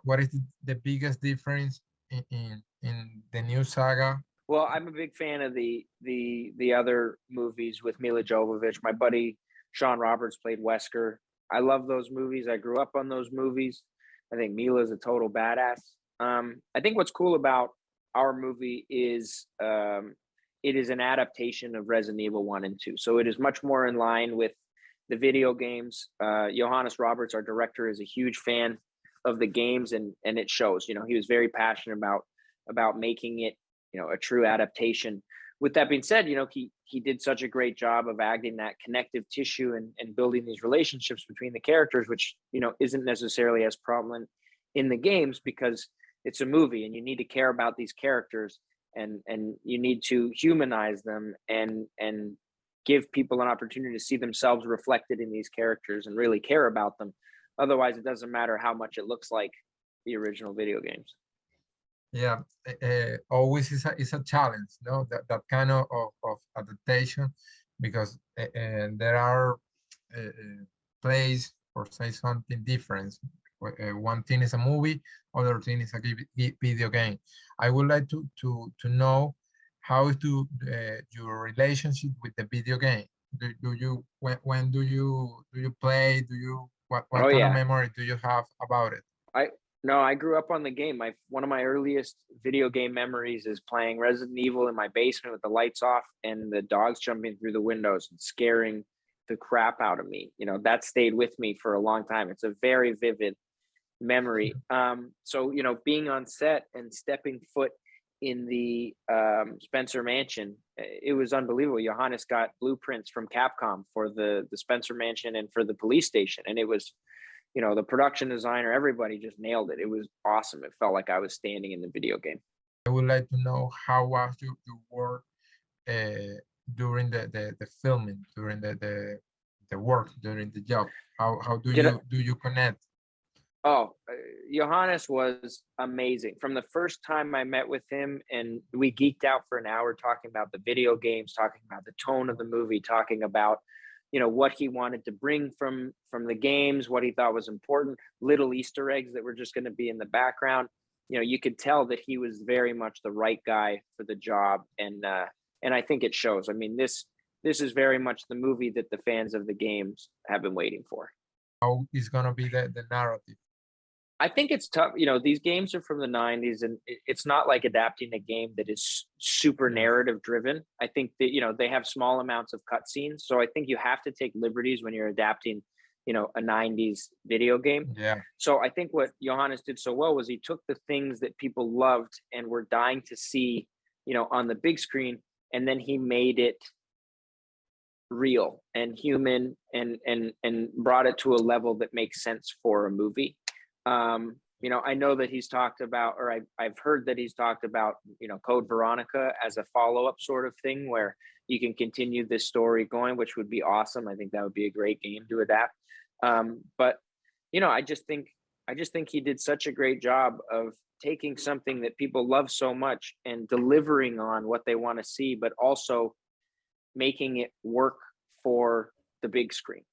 what is the biggest difference in the new saga? Well, I'm a big fan of the other movies with Mila Jovovich. My buddy Sean Roberts played Wesker. I love those movies. I grew up on those movies. I think Mila's a total badass. I think what's cool about our movie is it is an adaptation of Resident Evil 1 and 2. So it is much more in line with the video games. Johannes Roberts, our director, is a huge fan of the games, and it shows. You know, he was very passionate about making it, you know, a true adaptation. With that being said, you know, he did such a great job of adding that connective tissue and building these relationships between the characters, which, you know, isn't necessarily as prevalent in the games because it's a movie and you need to care about these characters and you need to humanize them and give people an opportunity to see themselves reflected in these characters and really care about them. Otherwise, it doesn't matter how much it looks like the original video games. Yeah, always is a challenge, no? That kind of adaptation, because there are plays or say something different. One thing is a movie, other thing is a video game. I would like to know how is your relationship with the video game. Do you when do you play? Do you what Oh kind of yeah, memory do you have about it? I no, I grew up on the game. One of my earliest video game memories is playing Resident Evil in my basement with the lights off and the dogs jumping through the windows and scaring the crap out of me. You know, that stayed with me for a long time. It's a very vivid memory. So, you know, being on set and stepping foot in the Spencer Mansion, it was unbelievable. Johannes got blueprints from Capcom for the Spencer Mansion and for the police station, and it was, you know, the production designer, everybody just nailed it. It was awesome. It felt like I was standing in the video game. I would like to know how was your work during the filming, during the work, during the job. How do you connect? Oh, Johannes was amazing. From the first time I met with him, and we geeked out for an hour talking about the video games, talking about the tone of the movie, talking about, you know, what he wanted to bring from the games, what he thought was important, little Easter eggs that were just going to be in the background. You know, you could tell that he was very much the right guy for the job, and I think it shows. I mean, this is very much the movie that the fans of the games have been waiting for. How is gonna be the narrative? I think it's tough. You know, these games are from the 90s, and it's not like adapting a game that is super narrative driven. I think that, you know, they have small amounts of cutscenes. So I think you have to take liberties when you're adapting, you know, a 90s video game. Yeah. So I think what Johannes did so well was he took the things that people loved and were dying to see, you know, on the big screen, and then he made it real and human and brought it to a level that makes sense for a movie. You know, I know that he's talked about, or I've heard that he's talked about, you know, Code Veronica as a follow-up sort of thing where you can continue this story going, which would be awesome. I think that would be a great game to adapt. But you know, I just think he did such a great job of taking something that people love so much and delivering on what they want to see, but also making it work for the big screen.